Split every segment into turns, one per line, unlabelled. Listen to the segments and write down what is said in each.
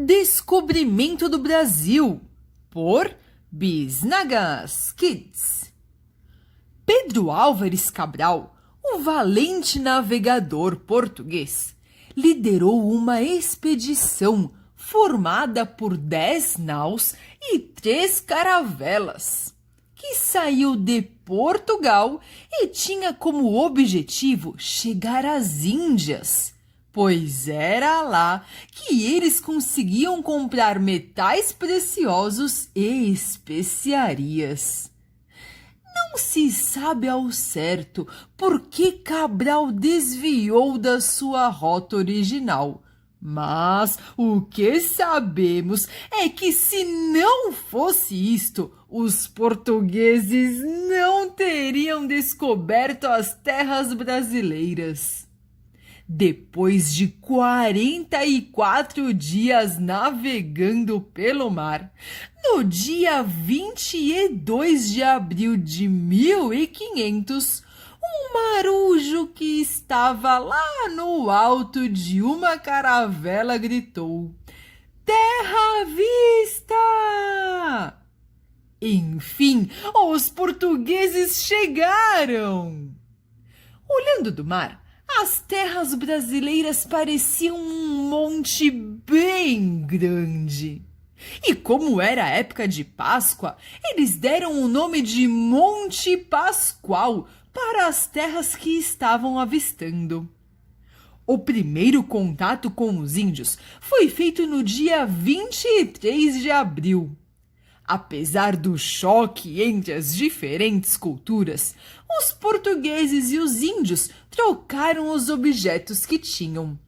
Descobrimento do Brasil, por Bisnagas Kids. Pedro Álvares Cabral, o valente navegador português, liderou uma expedição formada por 10 naus e 3 caravelas, que saiu de Portugal e tinha como objetivo chegar às Índias, pois era lá que eles conseguiam comprar metais preciosos e especiarias. Não se sabe ao certo por que Cabral desviou da sua rota original, mas o que sabemos é que se não fosse isto, os portugueses não teriam descoberto as terras brasileiras. Depois de 44 dias navegando pelo mar, no dia 22 de abril de 1500, um marujo que estava lá no alto de uma caravela gritou: "Terra à vista!" Enfim, os portugueses chegaram! Olhando do mar, as terras brasileiras pareciam um monte bem grande. E como era a época de Páscoa, eles deram o nome de Monte Pascoal para as terras que estavam avistando. O primeiro contato com os índios foi feito no dia 23 de abril. Apesar do choque entre as diferentes culturas, os portugueses e os índios trocaram os objetos que tinham.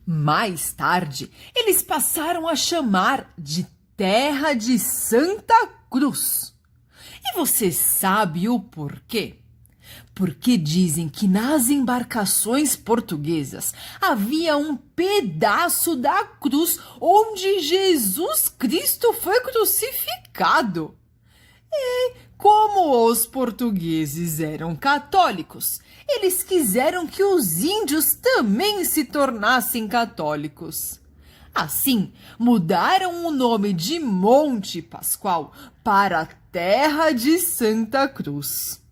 Mais tarde, eles passaram a chamar de Terra de Santa Cruz. E você sabe o porquê? Porque dizem que nas embarcações portuguesas havia um pedaço da cruz onde Jesus Cristo foi crucificado. E como os portugueses eram católicos, eles quiseram que os índios também se tornassem católicos. Assim, mudaram o nome de Monte Pascoal para Terra de Santa Cruz.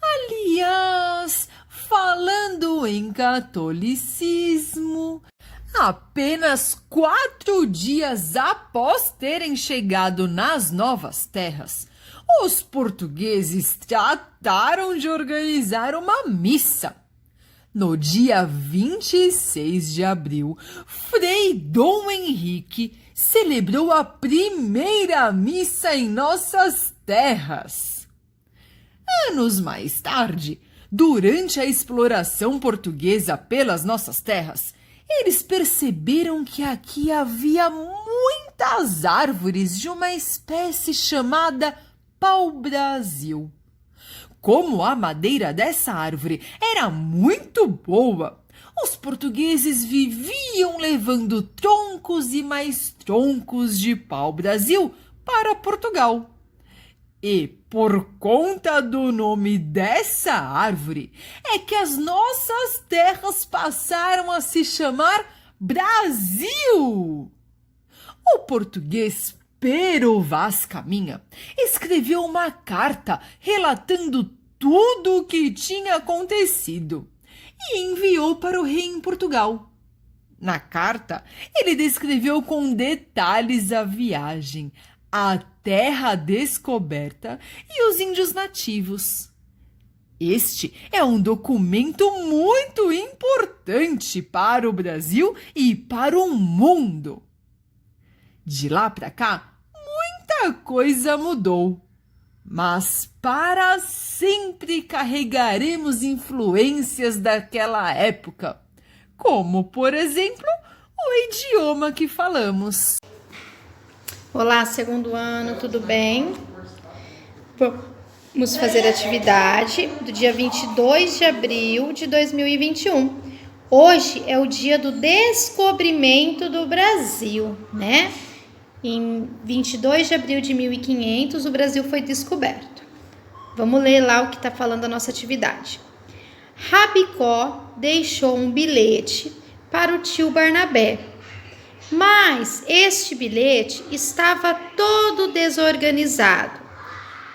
Aliás, falando em catolicismo, apenas 4 dias após terem chegado nas novas terras, os portugueses trataram de organizar uma missa. No dia 26 de abril, Frei Dom Henrique celebrou a primeira missa em nossas terras. Anos mais tarde, durante a exploração portuguesa pelas nossas terras, eles perceberam que aqui havia muitas árvores de uma espécie chamada pau-brasil. Como a madeira dessa árvore era muito boa, os portugueses viviam levando troncos e mais troncos de pau-brasil para Portugal. E por conta do nome dessa árvore é que as nossas terras passaram a se chamar Brasil. O português Pero Vaz Caminha escreveu uma carta relatando tudo o que tinha acontecido e enviou para o rei em Portugal. Na carta, ele descreveu com detalhes a viagem, a terra descoberta e os índios nativos. Este é um documento muito importante para o Brasil e para o mundo. De lá para cá, muita coisa mudou, mas para sempre carregaremos influências daquela época, como, por exemplo, o idioma que falamos.
Olá, segundo ano, tudo bem? Vamos fazer a atividade do dia 22 de abril de 2021. Hoje é o dia do descobrimento do Brasil, né? Em 22 de abril de 1500, o Brasil foi descoberto. Vamos ler lá o que está falando a nossa atividade. Rabicó deixou um bilhete para o tio Barnabé. Mas este bilhete estava todo desorganizado.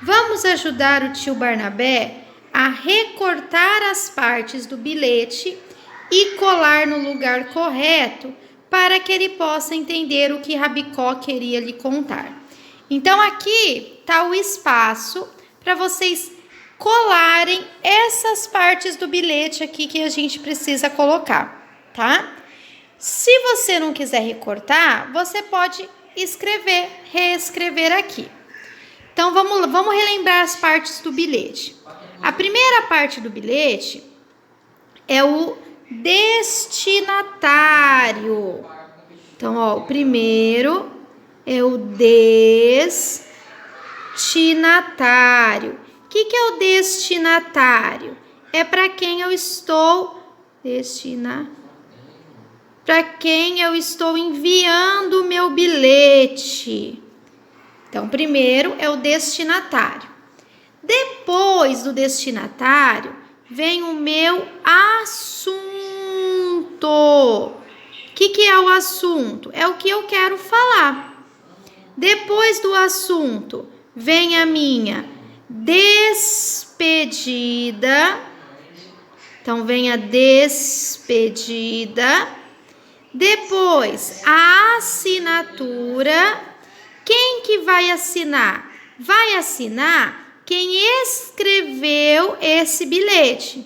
Vamos ajudar o tio Barnabé a recortar as partes do bilhete e colar no lugar correto para que ele possa entender o que Rabicó queria lhe contar. Então aqui está o espaço para vocês colarem essas partes do bilhete aqui que a gente precisa colocar, tá? Se você não quiser recortar, você pode reescrever aqui. Então vamos relembrar as partes do bilhete. A primeira parte do bilhete é o destinatário. Então, ó, o primeiro é o destinatário. O que é o destinatário? É para quem eu estou para quem eu estou enviando o meu bilhete. Então, primeiro é o destinatário. Depois do destinatário, vem o meu assunto. O que é o assunto? É o que eu quero falar. Depois do assunto, vem a minha despedida. Então, vem a despedida. Depois, a assinatura. Quem que vai assinar? Vai assinar quem escreveu esse bilhete.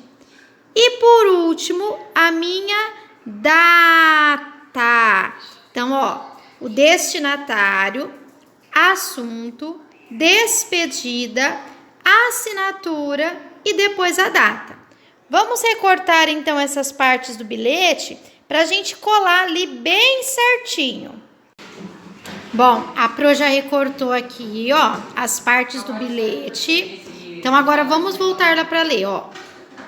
E por último, a minha data. Então, ó, o destinatário, assunto, despedida, assinatura e depois a data. Vamos recortar então essas partes do bilhete para a gente colar ali bem certinho. Bom, a Pro já recortou aqui, ó, as partes do bilhete. Então, agora vamos voltar lá para ler, ó.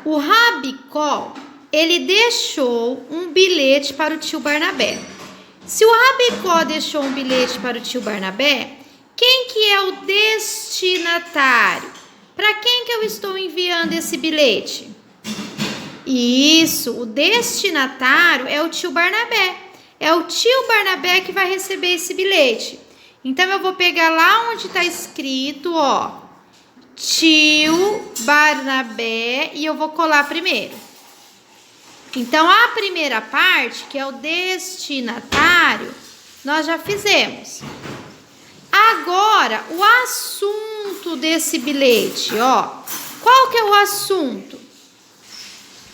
O Rabicó, ele deixou um bilhete para o tio Barnabé. Se o Rabicó deixou um bilhete para o tio Barnabé, quem que é o destinatário? Para quem que eu estou enviando esse bilhete? Isso, o destinatário é o tio Barnabé. É o tio Barnabé que vai receber esse bilhete. Então, eu vou pegar lá onde está escrito, ó, tio Barnabé, e eu vou colar primeiro. Então, a primeira parte, que é o destinatário, nós já fizemos. Agora, o assunto desse bilhete, ó. Qual que é o assunto?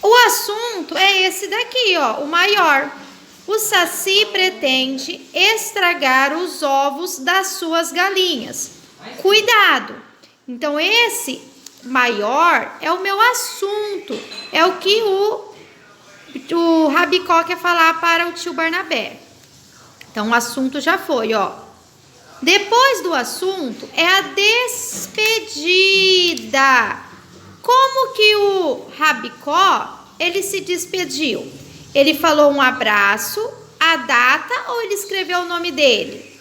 O assunto é esse daqui, ó, o maior. O Saci pretende estragar os ovos das suas galinhas. Cuidado! Então, esse maior é o meu assunto. É o que o Rabicó quer falar para o tio Barnabé. Então, o assunto já foi, ó. Depois do assunto é a despedida. Como que o Rabicó, ele se despediu? Ele falou um abraço, a data, ou ele escreveu o nome dele?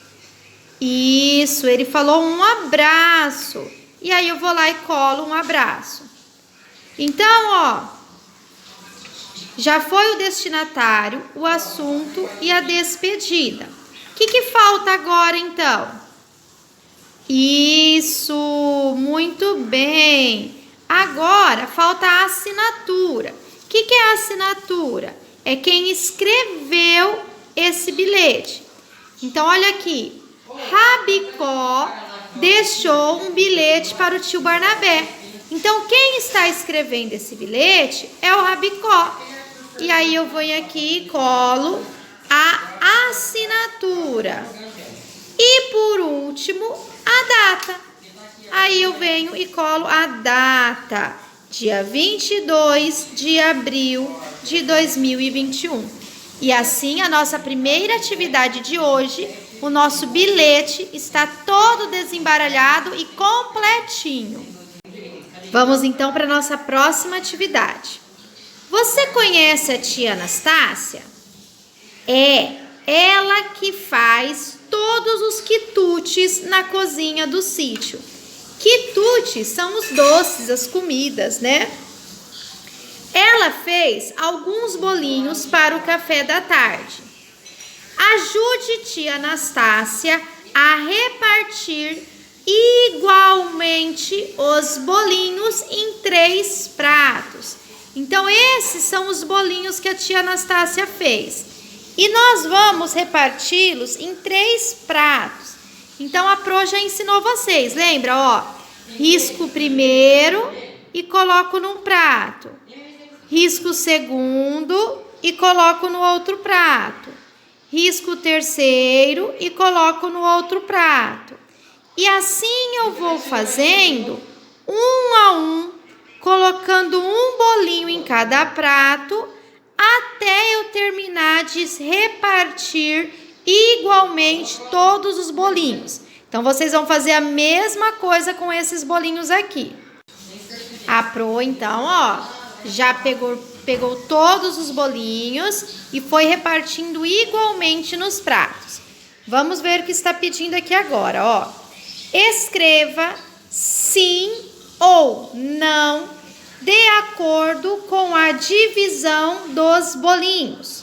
Isso, ele falou um abraço. E aí eu vou lá e colo um abraço. Então, ó, já foi o destinatário, o assunto e a despedida. O que falta agora, então? Isso, muito bem. Agora falta a assinatura. O que é a assinatura? É quem escreveu esse bilhete. Então, olha aqui. Rabicó deixou um bilhete para o tio Barnabé. Então, quem está escrevendo esse bilhete é o Rabicó. E aí, eu venho aqui e colo a assinatura. E, por último, a data. Aí, eu venho e colo a data. Dia 22 de abril de 2021. E assim, a nossa primeira atividade de hoje, o nosso bilhete está todo desembaralhado e completinho. Vamos então para a nossa próxima atividade. Você conhece a tia Anastácia? É ela que faz todos os quitutes na cozinha do sítio. Quitutes são os doces, as comidas, né? Ela fez alguns bolinhos para o café da tarde. Ajude tia Anastácia a repartir igualmente os bolinhos em 3 pratos. Então, esses são os bolinhos que a tia Anastácia fez. E nós vamos reparti-los em 3 pratos. Então, a Pro já ensinou vocês, lembra? Ó, risco o primeiro e coloco num prato. Risco o segundo e coloco no outro prato. Risco o terceiro e coloco no outro prato. E assim eu vou fazendo um a um, colocando um bolinho em cada prato, até eu terminar de repartir igualmente todos os bolinhos. Então, vocês vão fazer a mesma coisa com esses bolinhos aqui. A Pro, então, ó, já pegou todos os bolinhos e foi repartindo igualmente nos pratos. Vamos ver o que está pedindo aqui agora, ó. Escreva sim ou não de acordo com a divisão dos bolinhos.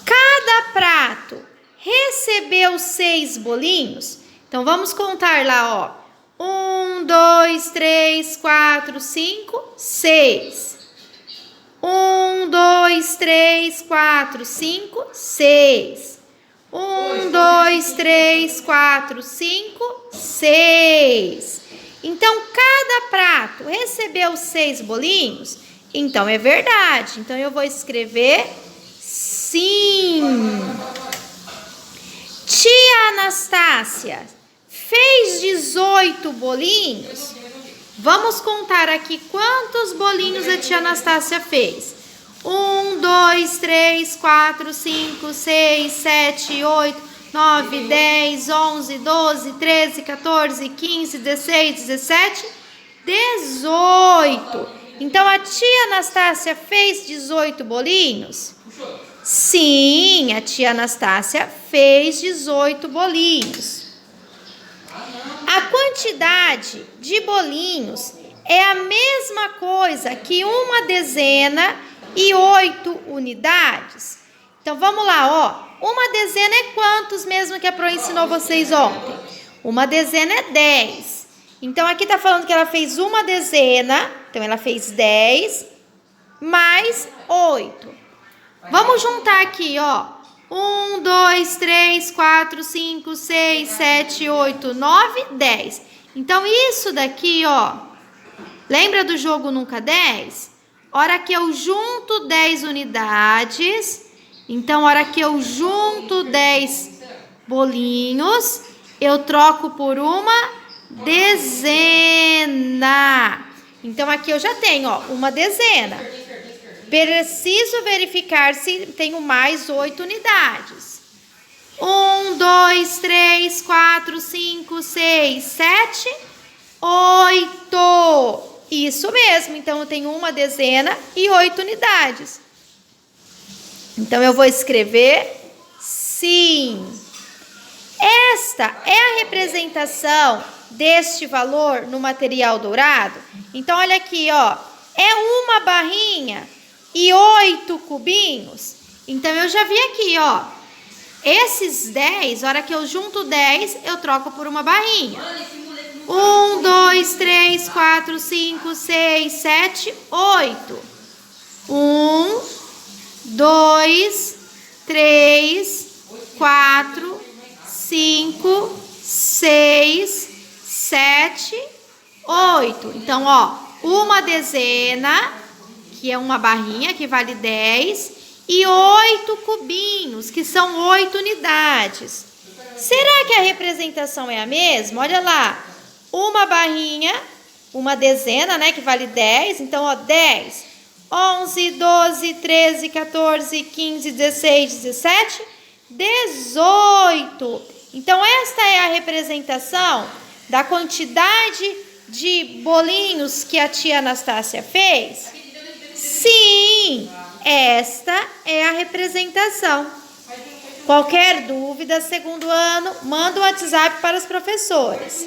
Cada prato recebeu 6 bolinhos? Então, vamos contar lá, ó. 1, 2, 3, 4, 5, 6. 1, 2, 3, 4, 5, 6. 1, 2, 3, 4, 5, 6. Então, cada prato recebeu 6 bolinhos? Então, é verdade. Então, eu vou escrever sim. Tia Anastácia fez 18 bolinhos? Vamos contar aqui quantos bolinhos a tia Anastácia fez. 1, 2, 3, 4, 5, 6, 7, 8, 9, 10, 11, 12, 13, 14, 15, 16, 17, 18. Então, a tia Anastácia fez 18 bolinhos? Sim, a tia Anastácia fez 18 bolinhos. A quantidade de bolinhos é a mesma coisa que uma dezena e 8 unidades. Então, vamos lá, ó. Uma dezena é quantos mesmo que a Pro ensinou vocês ontem? Uma dezena é 10. Então, aqui tá falando que ela fez uma dezena. Então, ela fez 10 mais 8. Vamos juntar aqui, ó. 1, 2, 3, 4, 5, 6, 7, 8, 9, 10. Então, isso daqui, ó. Lembra do jogo Nunca 10? Hora que eu junto 10 unidades, então, hora que eu junto 10 bolinhos, eu troco por uma dezena. Então, aqui eu já tenho, ó, uma dezena. Preciso verificar se tenho mais 8 unidades. 1, 2, 3, 4, 5, 6, 7, 8. Isso mesmo, então eu tenho uma dezena e 8 unidades. Então, eu vou escrever sim. Esta é a representação deste valor no material dourado. Então, olha aqui, ó. É uma barrinha e 8 cubinhos. Então, eu já vi aqui, ó. Esses 10, a hora que eu junto 10, eu troco por uma barrinha. 1, 2, 3, 4, 5, 6, 7, 8. 1, 2, 3, 4, 5, 6, 7, 8. Então, ó, uma dezena, que é uma barrinha, que vale 10, e 8 cubinhos, que são 8 unidades. Será que a representação é a mesma? Olha lá, uma barrinha, uma dezena, né, que vale 10, então, ó, 10, 11, 12, 13, 14, 15, 16, 17, 18. Então, esta é a representação da quantidade de bolinhos que a tia Anastácia fez? Sim, esta é a representação. Qualquer dúvida, segundo ano, manda um WhatsApp para os professores.